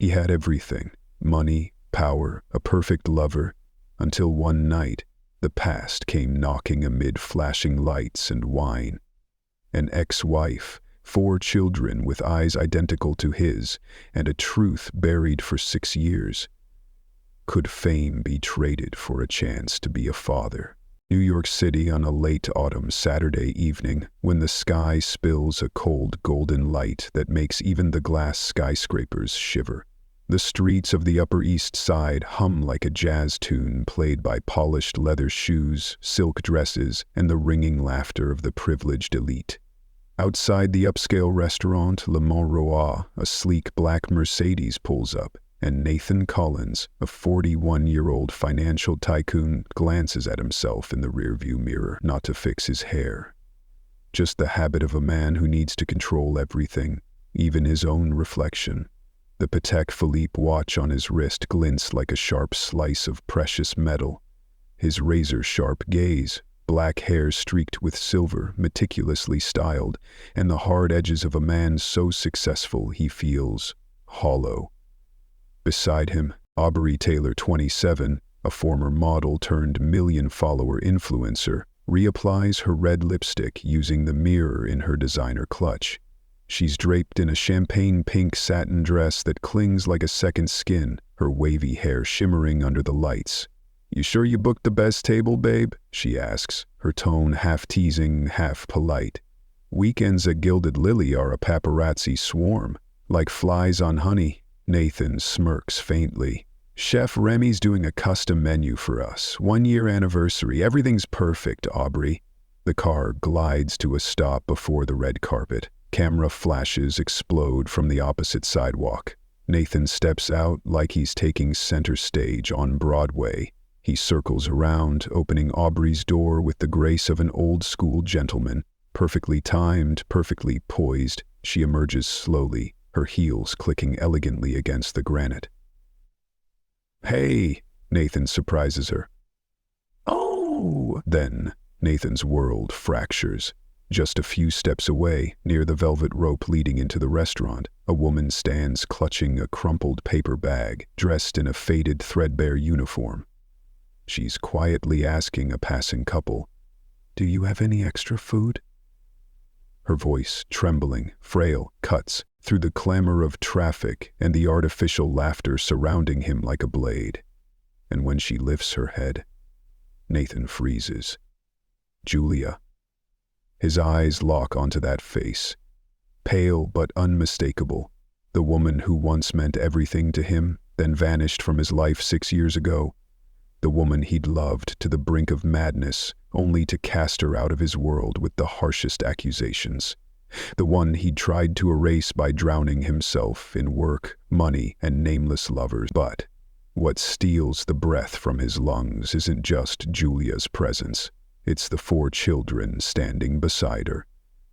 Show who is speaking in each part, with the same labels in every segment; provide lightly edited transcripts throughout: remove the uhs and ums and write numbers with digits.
Speaker 1: He had everything: money, power, a perfect lover, until one night, the past came knocking amid flashing lights and wine. An ex-wife, 4 children with eyes identical to his, and a truth buried for 6 years. Could fame be traded for a chance to be a father? New York City on a late autumn Saturday evening, when the sky spills a cold golden light that makes even the glass skyscrapers shiver. The streets of the Upper East Side hum like a jazz tune played by polished leather shoes, silk dresses, and the ringing laughter of the privileged elite. Outside the upscale restaurant Le Mont-Roy, a sleek black Mercedes pulls up, and Nathan Collins, a 41-year-old financial tycoon, glances at himself in the rearview mirror, not to fix his hair. Just the habit of a man who needs to control everything, even his own reflection. The Patek Philippe watch on his wrist glints like a sharp slice of precious metal. His razor-sharp gaze, black hair streaked with silver, meticulously styled, and the hard edges of a man so successful he feels hollow. Beside him, Aubrey Taylor, 27, a former model turned million-follower influencer, reapplies her red lipstick using the mirror in her designer clutch. She's draped in a champagne-pink satin dress that clings like a second skin, her wavy hair shimmering under the lights. "You sure you booked the best table, babe?" she asks, her tone half teasing, half polite. Weekends at Gilded Lily are a paparazzi swarm, like flies on honey. Nathan smirks faintly. "Chef Remy's doing a custom menu for us. 1-year anniversary. Everything's perfect, Aubrey." The car glides to a stop before the red carpet. Camera flashes explode from the opposite sidewalk. Nathan steps out like he's taking center stage on Broadway. He circles around, opening Aubrey's door with the grace of an old-school gentleman. Perfectly timed, perfectly poised, she emerges slowly, her heels clicking elegantly against the granite. "Hey!" Nathan surprises her. "Oh!" Then, Nathan's world fractures. Just a few steps away, near the velvet rope leading into the restaurant, a woman stands clutching a crumpled paper bag, dressed in a faded, threadbare uniform. She's quietly asking a passing couple, "Do you have any extra food?" Her voice, trembling, frail, cuts through the clamor of traffic and the artificial laughter surrounding him like a blade. And when she lifts her head, Nathan freezes. Julia. His eyes lock onto that face, pale but unmistakable, the woman who once meant everything to him, then vanished from his life 6 years ago, the woman he'd loved to the brink of madness, only to cast her out of his world with the harshest accusations, the one he'd tried to erase by drowning himself in work, money, and nameless lovers. But what steals the breath from his lungs isn't just Julia's presence. It's the 4 children standing beside her.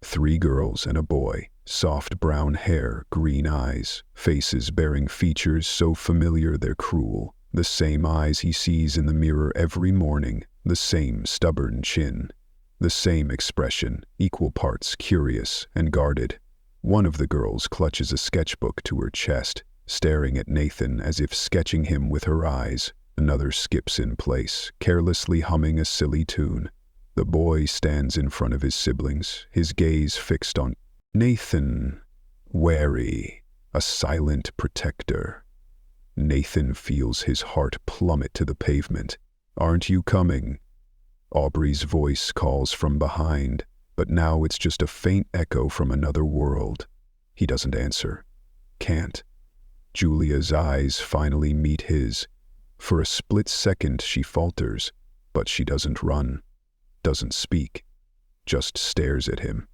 Speaker 1: 3 girls and a boy, soft brown hair, green eyes, faces bearing features so familiar they're cruel. The same eyes he sees in the mirror every morning, the same stubborn chin, the same expression, equal parts curious and guarded. One of the girls clutches a sketchbook to her chest, staring at Nathan as if sketching him with her eyes. Another skips in place, carelessly humming a silly tune. The boy stands in front of his siblings, his gaze fixed on Nathan, wary, a silent protector. Nathan feels his heart plummet to the pavement. "Aren't you coming?" Aubrey's voice calls from behind, but now it's just a faint echo from another world. He doesn't answer. Can't. Julia's eyes finally meet his. For a split second she falters, but she doesn't run. Doesn't speak, just stares at him,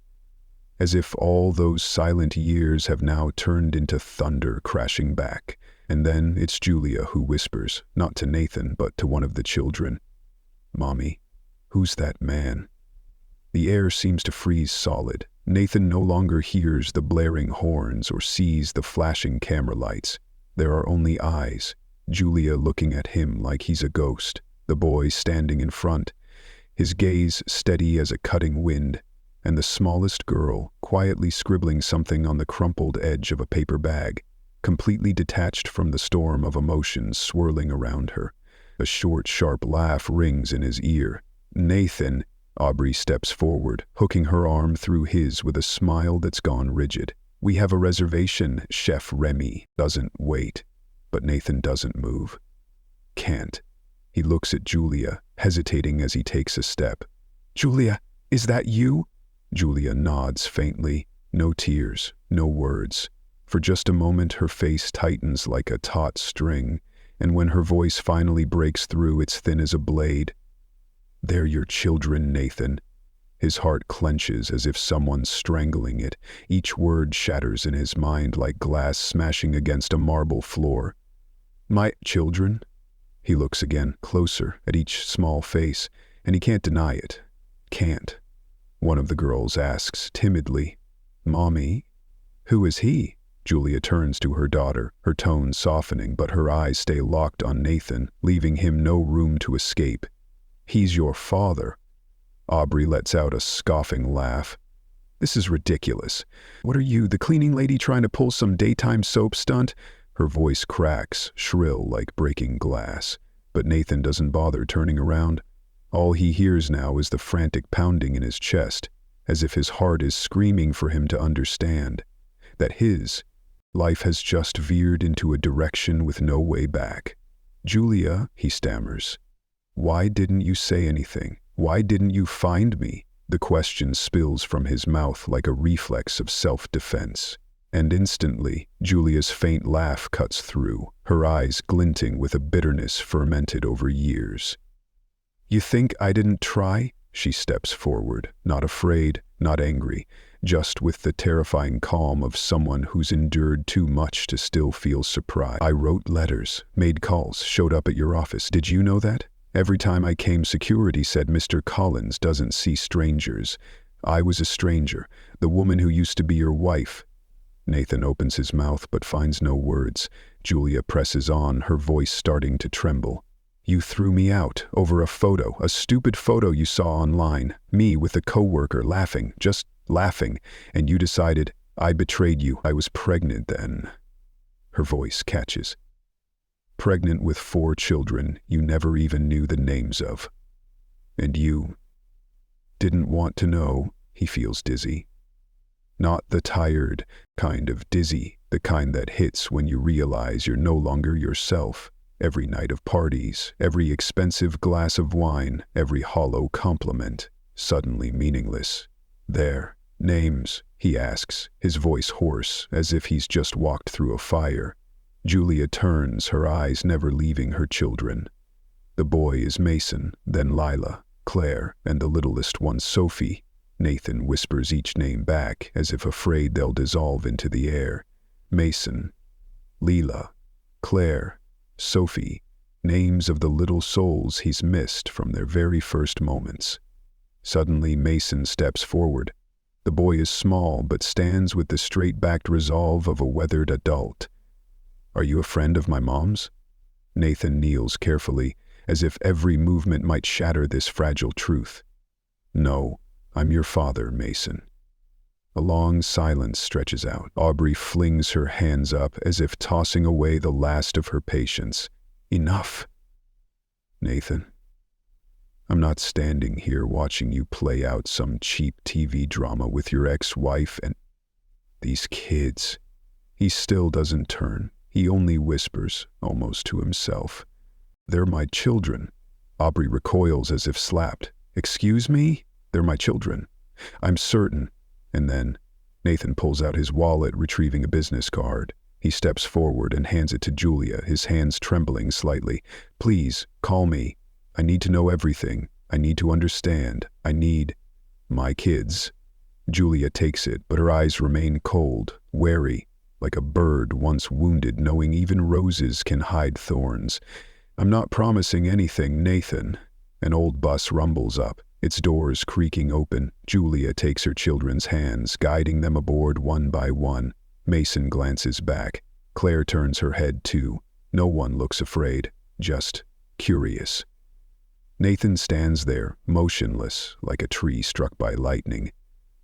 Speaker 1: as if all those silent years have now turned into thunder crashing back. And then it's Julia who whispers, not to Nathan, but to one of the children, "Mommy, who's that man?" The air seems to freeze solid. Nathan no longer hears the blaring horns or sees the flashing camera lights. There are only eyes, Julia looking at him like he's a ghost, the boy standing in front, his gaze steady as a cutting wind, and the smallest girl quietly scribbling something on the crumpled edge of a paper bag. completely detached from the storm of emotions swirling around her. A short, sharp laugh rings in his ear. "Nathan," Aubrey steps forward, hooking her arm through his with a smile that's gone rigid. "We have a reservation." Chef Remy doesn't wait, but Nathan doesn't move. Can't. He looks at Julia, hesitating as he takes a step. "Julia, is that you?" Julia nods faintly. No tears, no words. For just a moment her face tightens like a taut string, and when her voice finally breaks through, it's thin as a blade. "They're your children, Nathan." His heart clenches as if someone's strangling it. Each word shatters in his mind like glass smashing against a marble floor. "My children?" He looks again, closer, at each small face, and he can't deny it. Can't. One of the girls asks, timidly, "Mommy, who is he?" Julia turns to her daughter, her tone softening, but her eyes stay locked on Nathan, leaving him no room to escape. "He's your father." Aubrey lets out a scoffing laugh. "This is ridiculous. What are you, the cleaning lady trying to pull some daytime soap stunt?" Her voice cracks, shrill like breaking glass. But Nathan doesn't bother turning around. All he hears now is the frantic pounding in his chest, as if his heart is screaming for him to understand that his life has just veered into a direction with no way back. "Julia," he stammers, "why didn't you say anything? Why didn't you find me?" The question spills from his mouth like a reflex of self-defense. And instantly, Julia's faint laugh cuts through, her eyes glinting with a bitterness fermented over years. "You think I didn't try?" She steps forward, not afraid, not angry, just with the terrifying calm of someone who's endured too much to still feel surprise. "I wrote letters, made calls, showed up at your office. Did you know that? Every time I came, security said Mr. Collins doesn't see strangers. I was a stranger, the woman who used to be your wife." Nathan opens his mouth but finds no words. Julia presses on, her voice starting to tremble. "You threw me out over a photo, a stupid photo you saw online. Me with a coworker laughing, just laughing, and you decided I betrayed you. I was pregnant then." Her voice catches. "Pregnant with 4 children you never even knew the names of. And you didn't want to know." He feels dizzy. Not the tired kind of dizzy, the kind that hits when you realize you're no longer yourself. Every night of parties, every expensive glass of wine, every hollow compliment, suddenly meaningless. "Their names?" he asks, his voice hoarse, as if he's just walked through a fire. Julia turns, her eyes never leaving her children. The boy is Mason, then Lila, Claire, and the littlest one, Sophie. Nathan whispers each name back, as if afraid they'll dissolve into the air. Mason, Lila, Claire, Sophie, names of the little souls he's missed from their very first moments. Suddenly Mason steps forward. The boy is small but stands with the straight-backed resolve of a weathered adult. "Are you a friend of my mom's?" Nathan kneels carefully, as if every movement might shatter this fragile truth. "No, I'm your father, Mason." A long silence stretches out. Aubrey flings her hands up as if tossing away the last of her patience. "Enough." "Nathan, I'm not standing here watching you play out some cheap TV drama with your ex-wife and these kids." He still doesn't turn. He only whispers, almost to himself, "They're my children." Aubrey recoils as if slapped. "Excuse me? They're my children. I'm certain." And then Nathan pulls out his wallet, retrieving a business card. He steps forward and hands it to Julia, his hands trembling slightly. "Please, call me. I need to know everything. I need to understand. I need my kids." Julia takes it, but her eyes remain cold, wary, like a bird once wounded, knowing even roses can hide thorns. "I'm not promising anything, Nathan." An old bus rumbles up, its doors creaking open. Julia takes her children's hands, guiding them aboard one by one. Mason glances back. Claire turns her head too. No one looks afraid, just curious. Nathan stands there, motionless, like a tree struck by lightning.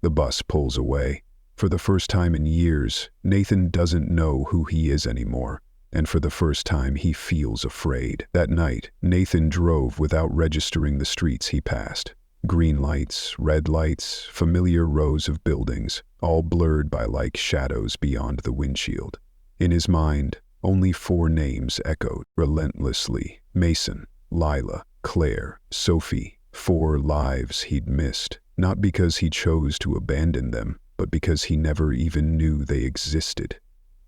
Speaker 1: The bus pulls away. For the first time in years, Nathan doesn't know who he is anymore, and for the first time he feels afraid. That night, Nathan drove without registering the streets he passed. Green lights, red lights, familiar rows of buildings, all blurred by like shadows beyond the windshield. In his mind, only 4 names echoed relentlessly: Mason, Lila, Claire, Sophie. 4 lives he'd missed, not because he chose to abandon them, but because he never even knew they existed.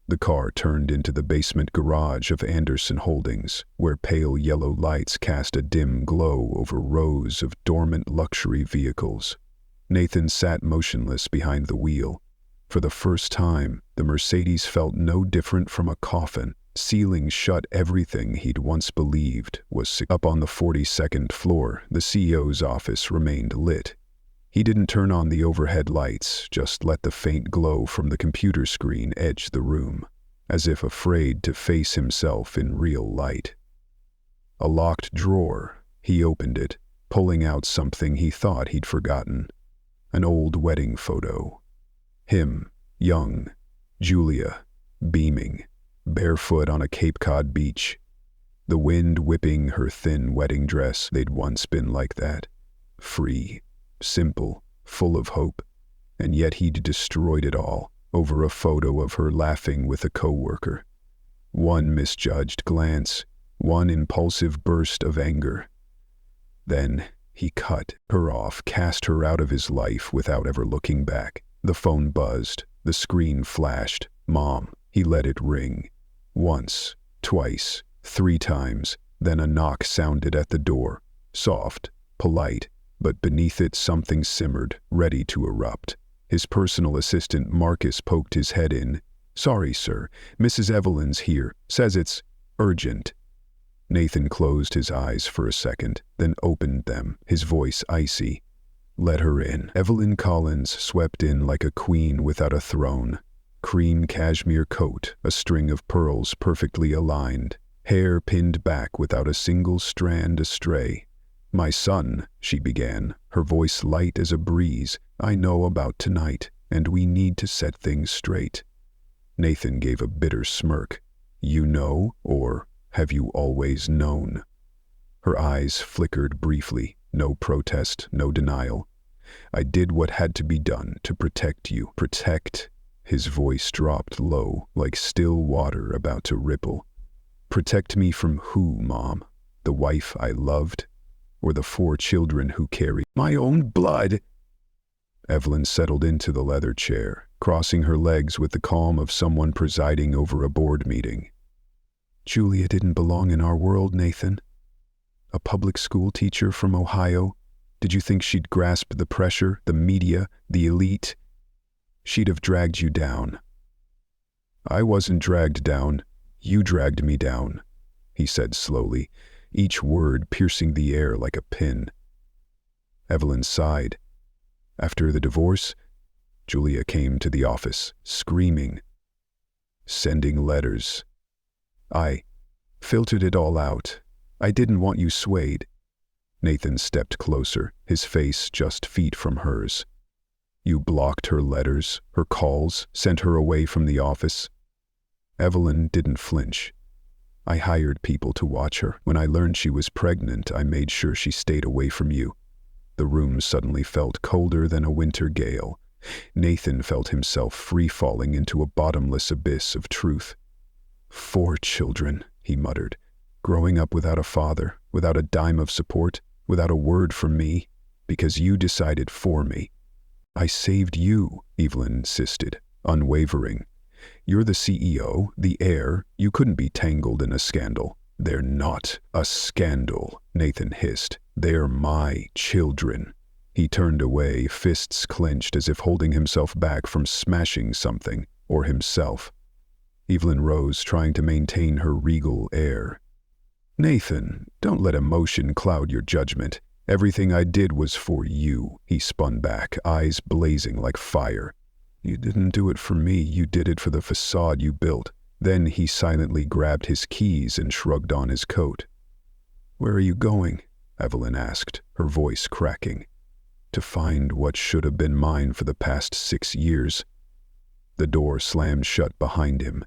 Speaker 1: The car turned into the basement garage of Anderson Holdings, where pale yellow lights cast a dim glow over rows of dormant luxury vehicles. Nathan sat motionless behind the wheel. For the first time, the Mercedes felt no different from a coffin, sealing shut everything he'd once believed was secure. Up on the 42nd floor, the CEO's office remained lit. He didn't turn on the overhead lights, just let the faint glow from the computer screen edge the room, as if afraid to face himself in real light. A locked drawer. He opened it, pulling out something he thought he'd forgotten. An old wedding photo. Him, young, Julia, beaming, barefoot on a Cape Cod beach. The wind whipping her thin wedding dress. They'd once been like that. Free, simple, full of hope. And yet he'd destroyed it all over a photo of her laughing with a coworker. One misjudged glance, one impulsive burst of anger. Then he cut her off, cast her out of his life without ever looking back. The phone buzzed, the screen flashed. Mom. He let it ring. Once, twice, 3 times, then a knock sounded at the door. Soft, polite, but beneath it something simmered, ready to erupt. His personal assistant Marcus poked his head in. "Sorry, sir, Mrs. Evelyn's here, says it's urgent." Nathan closed his eyes for a second, then opened them, his voice icy. "Let her in." Evelyn Collins swept in like a queen without a throne. Cream cashmere coat, a string of pearls perfectly aligned, hair pinned back without a single strand astray. "My son," she began, her voice light as a breeze, "I know about tonight, and we need to set things straight." Nathan gave a bitter smirk. "You know, or have you always known?" Her eyes flickered briefly, no protest, no denial. "I did what had to be done to protect you." "Protect?" His voice dropped low, like still water about to ripple. "Protect me from who, Mom? The wife I loved? Or the 4 children who carry my own blood?" Evelyn settled into the leather chair, crossing her legs with the calm of someone presiding over a board meeting. "Julia didn't belong in our world, Nathan. A public school teacher from Ohio. Did you think she'd grasp the pressure, the media, the elite? She'd have dragged you down." "I wasn't dragged down. You dragged me down," he said slowly, each word piercing the air like a pin. Evelyn sighed. After the divorce, Julia came to the office, screaming, sending letters. "I filtered it all out. I didn't want you swayed." Nathan stepped closer, his face just feet from hers. "You blocked her letters, her calls, sent her away from the office?" Evelyn didn't flinch. "I hired people to watch her. When I learned she was pregnant, I made sure she stayed away from you." The room suddenly felt colder than a winter gale. Nathan felt himself free-falling into a bottomless abyss of truth. 4 children, he muttered, growing up without a father, without a dime of support, without a word from me, because you decided for me. "I saved you," Evelyn insisted, unwavering. "You're the CEO, the heir. You couldn't be tangled in a scandal." "They're not a scandal," Nathan hissed. "They're my children." He turned away, fists clenched as if holding himself back from smashing something, or himself. Evelyn rose, trying to maintain her regal air. "Nathan, don't let emotion cloud your judgment. Everything I did was for you." He spun back, eyes blazing like fire. "You didn't do it for me, you did it for the facade you built." Then he silently grabbed his keys and shrugged on his coat. "Where are you going?" Evelyn asked, her voice cracking. "To find what should have been mine for the past 6 years. The door slammed shut behind him.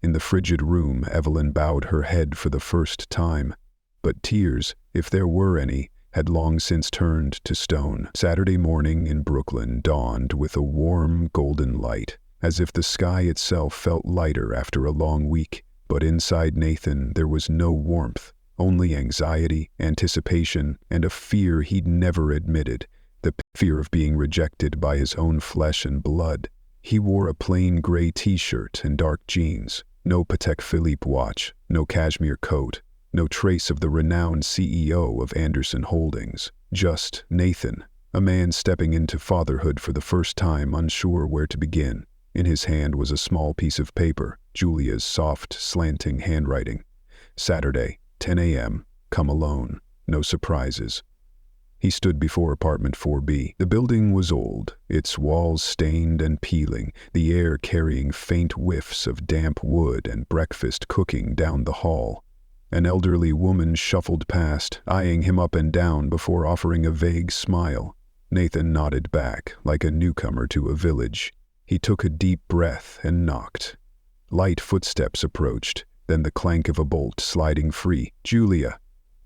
Speaker 1: In the frigid room, Evelyn bowed her head for the first time. But tears, if there were any, had long since turned to stone. Saturday morning in Brooklyn dawned with a warm, golden light, as if the sky itself felt lighter after a long week. But inside Nathan there was no warmth, only anxiety, anticipation, and a fear he'd never admitted, the fear of being rejected by his own flesh and blood. He wore a plain gray t-shirt and dark jeans, no Patek Philippe watch, no cashmere coat, no trace of the renowned CEO of Anderson Holdings. Just Nathan, a man stepping into fatherhood for the first time, unsure where to begin. In his hand was a small piece of paper, Julia's soft, slanting handwriting. Saturday, 10 a.m., come alone, no surprises. He stood before apartment 4B. The building was old, its walls stained and peeling, the air carrying faint whiffs of damp wood and breakfast cooking down the hall. An elderly woman shuffled past, eyeing him up and down before offering a vague smile. Nathan nodded back, like a newcomer to a village. He took a deep breath and knocked. Light footsteps approached, then the clank of a bolt sliding free. Julia.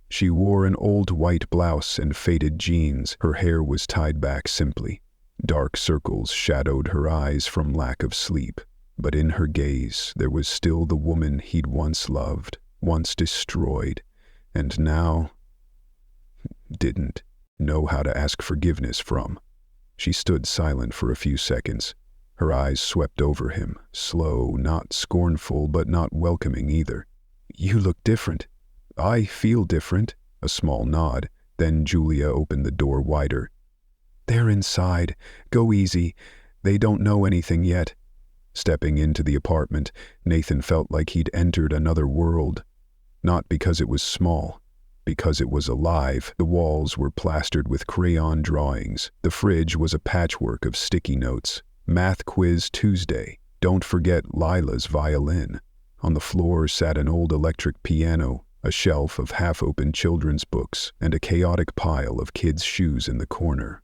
Speaker 1: She wore an old white blouse and faded jeans. Her hair was tied back simply. Dark circles shadowed her eyes from lack of sleep. But in her gaze there was still the woman he'd once loved, once destroyed, and now didn't know how to ask forgiveness from. She stood silent for a few seconds. Her eyes swept over him, slow, not scornful, but not welcoming either. You look different. I feel different. A small nod. Then Julia opened the door wider. They're inside. Go easy. They don't know anything yet. Stepping into the apartment, Nathan felt like he'd entered another world. Not because it was small, because it was alive. The walls were plastered with crayon drawings. The fridge was a patchwork of sticky notes. Math quiz Tuesday. Don't forget Lila's violin. On the floor sat an old electric piano, a shelf of half-open children's books, and a chaotic pile of kids' shoes in the corner.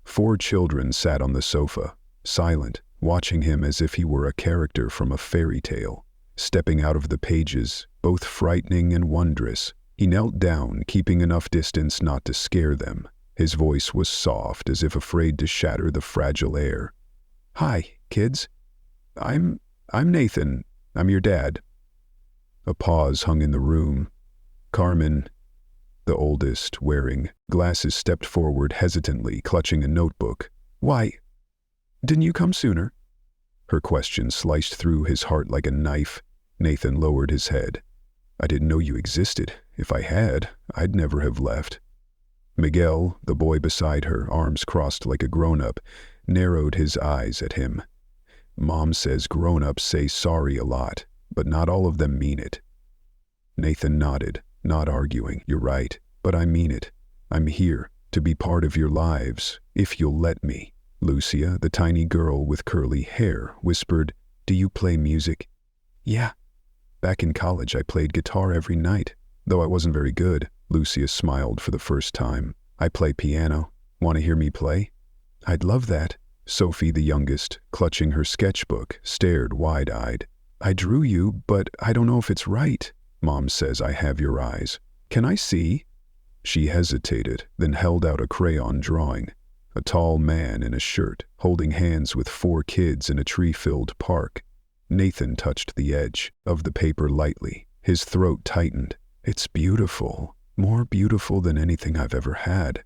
Speaker 1: 4 children sat on the sofa, silent, watching him as if he were a character from a fairy tale. Stepping out of the pages, both frightening and wondrous, he knelt down, keeping enough distance not to scare them. His voice was soft, as if afraid to shatter the fragile air. Hi, kids. I'm Nathan. I'm your dad. A pause hung in the room. Carmen, the oldest, wearing glasses, stepped forward hesitantly, clutching a notebook. Why, didn't you come sooner? Her question sliced through his heart like a knife. Nathan lowered his head. I didn't know you existed. If I had, I'd never have left. Miguel, the boy beside her, arms crossed like a grown-up, narrowed his eyes at him. Mom says grown-ups say sorry a lot, but not all of them mean it. Nathan nodded, not arguing. You're right, but I mean it. I'm here to be part of your lives, if you'll let me. Lucia, the tiny girl with curly hair, whispered, Do you play music? Yeah. Back in college I played guitar every night, though I wasn't very good. Lucia smiled for the first time. I play piano. Want to hear me play? I'd love that. Sophie, the youngest, clutching her sketchbook, stared wide-eyed. I drew you, but I don't know if it's right. Mom says I have your eyes. Can I see? She hesitated, then held out a crayon drawing. A tall man in a shirt, holding hands with 4 kids in a tree-filled park. Nathan touched the edge of the paper lightly. His throat tightened. It's beautiful. More beautiful than anything I've ever had.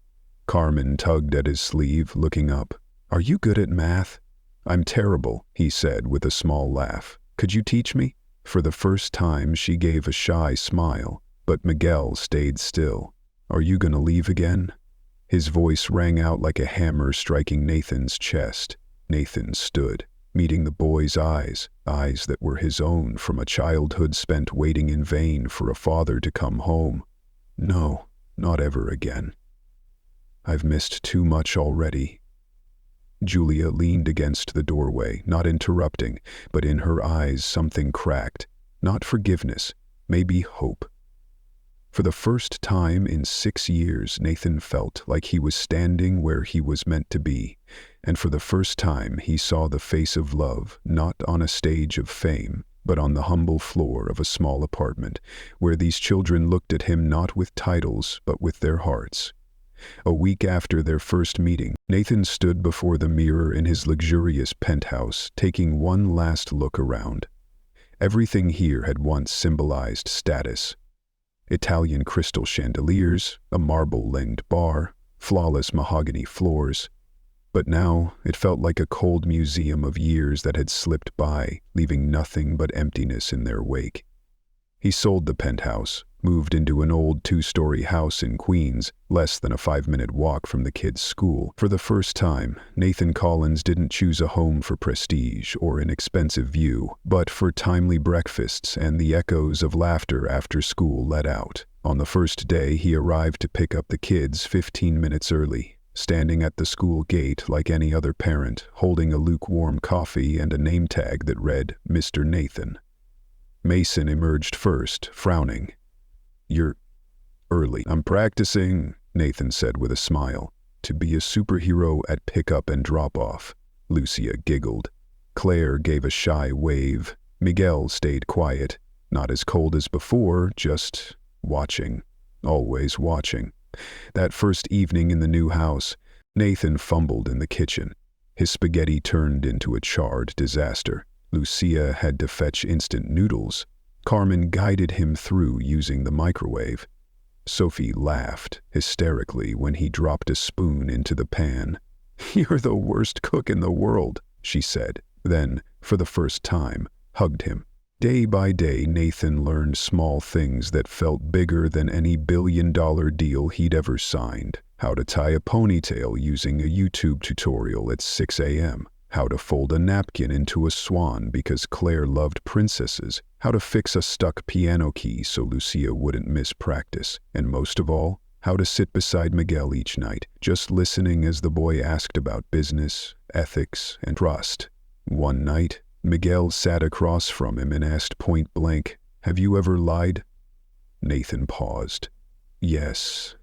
Speaker 1: Carmen tugged at his sleeve, looking up. Are you good at math? I'm terrible, he said with a small laugh. Could you teach me? For the first time she gave a shy smile, but Miguel stayed still. Are you gonna leave again? His voice rang out like a hammer striking Nathan's chest. Nathan stood, meeting the boy's eyes, eyes that were his own from a childhood spent waiting in vain for a father to come home. No, not ever again. I've missed too much already. Julia leaned against the doorway, not interrupting, but in her eyes something cracked. Not forgiveness, maybe hope. For the first time in 6 years, Nathan felt like he was standing where he was meant to be, and for the first time he saw the face of love, not on a stage of fame, but on the humble floor of a small apartment, where these children looked at him not with titles, but with their hearts. A week after their first meeting, Nathan stood before the mirror in his luxurious penthouse, taking one last look around. Everything here had once symbolized status. Italian crystal chandeliers, a marble-linged bar, flawless mahogany floors. But now it felt like a cold museum of years that had slipped by, leaving nothing but emptiness in their wake. He sold the penthouse, moved into an old 2-story house in Queens, less than a 5-minute walk from the kids' school. For the first time, Nathan Collins didn't choose a home for prestige or an expensive view, but for timely breakfasts and the echoes of laughter after school let out. On the first day, he arrived to pick up the kids 15 minutes early, standing at the school gate like any other parent, holding a lukewarm coffee and a name tag that read, Mr. Nathan. Mason emerged first, frowning. "You're early." "I'm practicing," Nathan said with a smile, "to be a superhero at pickup and drop-off." Lucia giggled. Claire gave a shy wave. Miguel stayed quiet, not as cold as before, just watching. Always watching. That first evening in the new house, Nathan fumbled in the kitchen. His spaghetti turned into a charred disaster. Lucia had to fetch instant noodles. Carmen guided him through using the microwave. Sophie laughed hysterically when he dropped a spoon into the pan. "You're the worst cook in the world," she said, then, for the first time, hugged him. Day by day, Nathan learned small things that felt bigger than any billion-dollar deal he'd ever signed. How to tie a ponytail using a YouTube tutorial at 6 a.m., how to fold a napkin into a swan because Claire loved princesses, how to fix a stuck piano key so Lucia wouldn't miss practice, and most of all, how to sit beside Miguel each night, just listening as the boy asked about business, ethics, and trust. One night, Miguel sat across from him and asked point blank, "Have you ever lied?" Nathan paused. "Yes,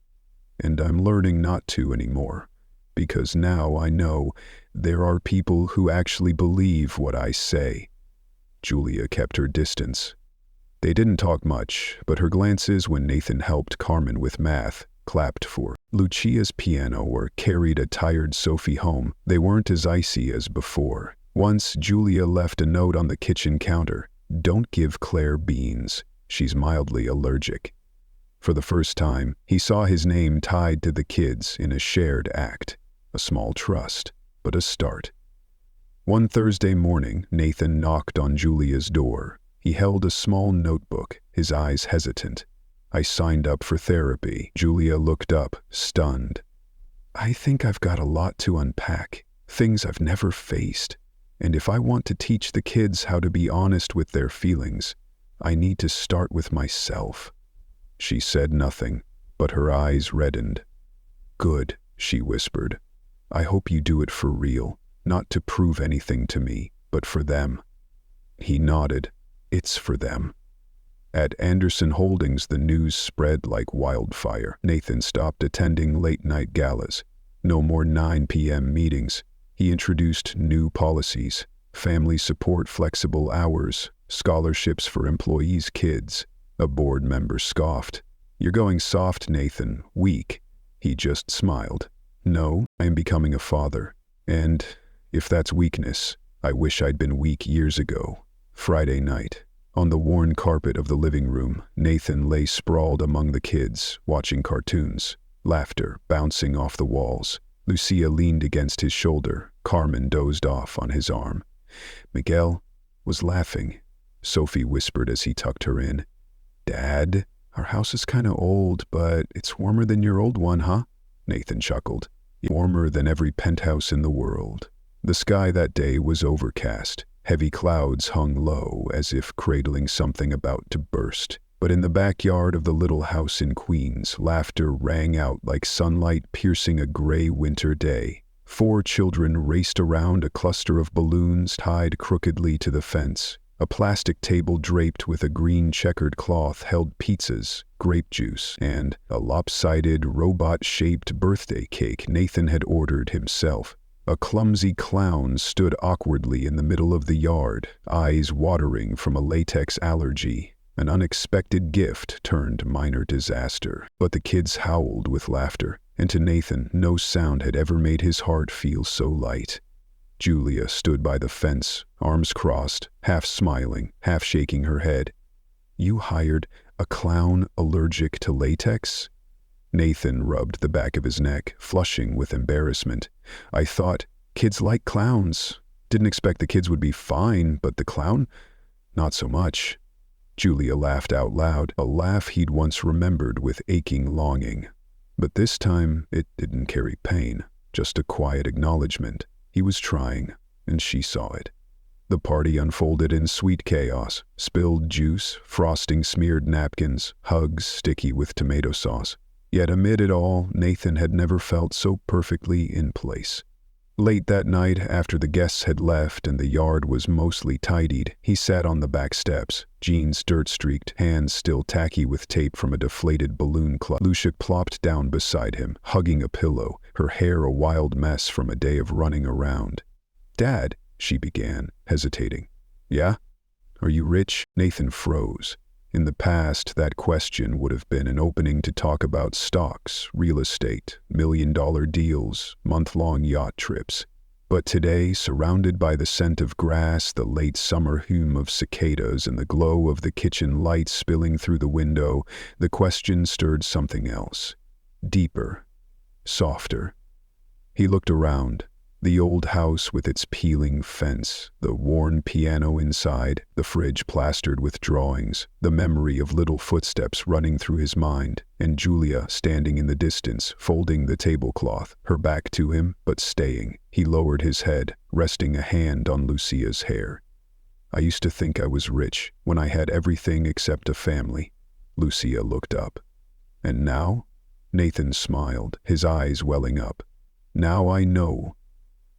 Speaker 1: and I'm learning not to anymore, because now I know there are people who actually believe what I say." Julia kept her distance. They didn't talk much, but her glances when Nathan helped Carmen with math, clapped for Lucia's piano, or carried a tired Sophie home, they weren't as icy as before. Once, Julia left a note on the kitchen counter. "Don't give Claire beans. She's mildly allergic." For the first time, he saw his name tied to the kids in a shared act. A small trust, but a start. One Thursday morning, Nathan knocked on Julia's door. He held a small notebook, his eyes hesitant. "I signed up for therapy." Julia looked up, stunned. "I think I've got a lot to unpack, things I've never faced. And if I want to teach the kids how to be honest with their feelings, I need to start with myself." She said nothing, but her eyes reddened. "Good," she whispered. "I hope you do it for real, not to prove anything to me, but for them." He nodded. "It's for them." At Anderson Holdings, the news spread like wildfire. Nathan stopped attending late-night galas. No more 9 p.m. meetings. He introduced new policies: family support, flexible hours, scholarships for employees' kids. A board member scoffed. "You're going soft, Nathan, weak." He just smiled. "No, I am becoming a father. And if that's weakness, I wish I'd been weak years ago." Friday night. On the worn carpet of the living room, Nathan lay sprawled among the kids, watching cartoons, laughter bouncing off the walls. Lucia leaned against his shoulder. Carmen dozed off on his arm. Miguel was laughing. Sophie whispered as he tucked her in. "Dad, our house is kind of old, but it's warmer than your old one, huh?" Nathan chuckled. "Warmer than every penthouse in the world." The sky that day was overcast. Heavy clouds hung low, as if cradling something about to burst. But in the backyard of the little house in Queens, laughter rang out like sunlight piercing a gray winter day. 4 children raced around a cluster of balloons tied crookedly to the fence. A plastic table draped with a green checkered cloth held pizzas, grape juice, and a lopsided, robot-shaped birthday cake Nathan had ordered himself. A clumsy clown stood awkwardly in the middle of the yard, eyes watering from a latex allergy. An unexpected gift turned minor disaster. But the kids howled with laughter, and to Nathan, no sound had ever made his heart feel so light. Julia stood by the fence, arms crossed, half smiling, half shaking her head. "You hired a clown allergic to latex?" Nathan rubbed the back of his neck, flushing with embarrassment. "I thought kids like clowns. Didn't expect the kids would be fine, but the clown? Not so much." Julia laughed out loud, a laugh he'd once remembered with aching longing. But this time, it didn't carry pain, just a quiet acknowledgement. He was trying, and she saw it. The party unfolded in sweet chaos. Spilled juice, frosting-smeared napkins, hugs sticky with tomato sauce. Yet amid it all, Nathan had never felt so perfectly in place. Late that night, after the guests had left and the yard was mostly tidied, he sat on the back steps, jeans dirt-streaked, hands still tacky with tape from a deflated balloon clutch. Lucia plopped down beside him, hugging a pillow, her hair a wild mess from a day of running around. "Dad," she began, hesitating. "Yeah? Are you rich?" Nathan froze. In the past, that question would have been an opening to talk about stocks, real estate, million-dollar deals, month-long yacht trips. But today, surrounded by the scent of grass, the late summer hum of cicadas, and the glow of the kitchen lights spilling through the window, the question stirred something else. Deeper. Softer. He looked around. The old house with its peeling fence, the worn piano inside, the fridge plastered with drawings, the memory of little footsteps running through his mind, and Julia standing in the distance, folding the tablecloth, her back to him, but staying. He lowered his head, resting a hand on Lucia's hair. "I used to think I was rich, when I had everything except a family." Lucia looked up. "And now?" Nathan smiled, his eyes welling up. "Now I know.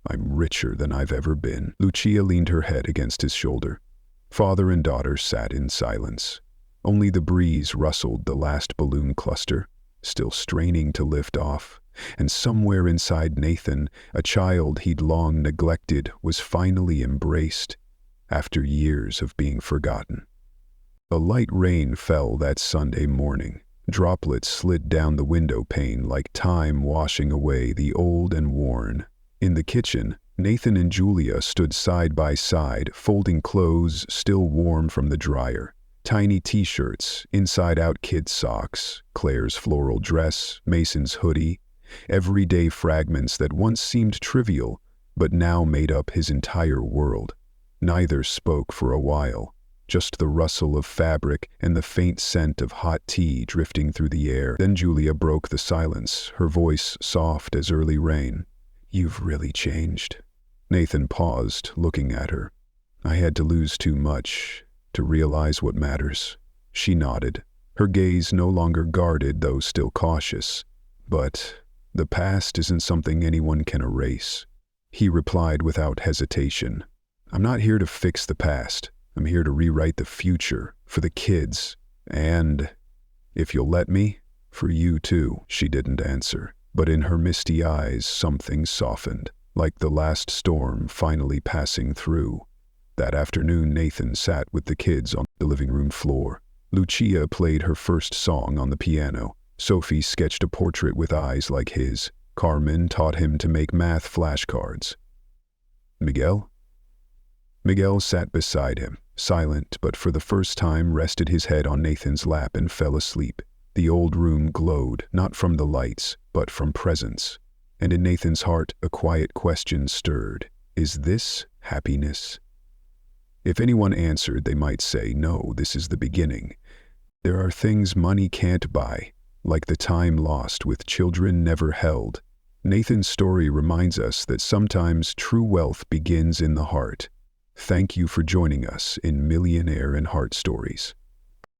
Speaker 1: I'm richer than I've ever been." Lucia leaned her head against his shoulder. Father and daughter sat in silence. Only the breeze rustled the last balloon cluster, still straining to lift off, and somewhere inside Nathan, a child he'd long neglected was finally embraced, after years of being forgotten. A light rain fell that Sunday morning. Droplets slid down the window pane like time washing away the old and worn. In the kitchen, Nathan and Julia stood side by side, folding clothes still warm from the dryer. Tiny t-shirts, inside-out kid socks, Claire's floral dress, Mason's hoodie, everyday fragments that once seemed trivial, but now made up his entire world. Neither spoke for a while, just the rustle of fabric and the faint scent of hot tea drifting through the air. Then Julia broke the silence, her voice soft as early rain. "You've really changed." Nathan paused, looking at her. "I had to lose too much to realize what matters." She nodded, her gaze no longer guarded though still cautious. "But the past isn't something anyone can erase." He replied without hesitation. "I'm not here to fix the past. I'm here to rewrite the future, for the kids. And, if you'll let me, for you too." She didn't answer. But in her misty eyes something softened, like the last storm finally passing through. That afternoon Nathan sat with the kids on the living room floor. Lucia played her first song on the piano. Sophie sketched a portrait with eyes like his. Carmen taught him to make math flashcards. Miguel? Miguel sat beside him, silent, but for the first time rested his head on Nathan's lap and fell asleep. The old room glowed, not from the lights, but from presence. And in Nathan's heart, a quiet question stirred. Is this happiness? If anyone answered, they might say, no, this is the beginning. There are things money can't buy, like the time lost with children never held. Nathan's story reminds us that sometimes true wealth begins in the heart. Thank you for joining us in Millionaire and Heart Stories.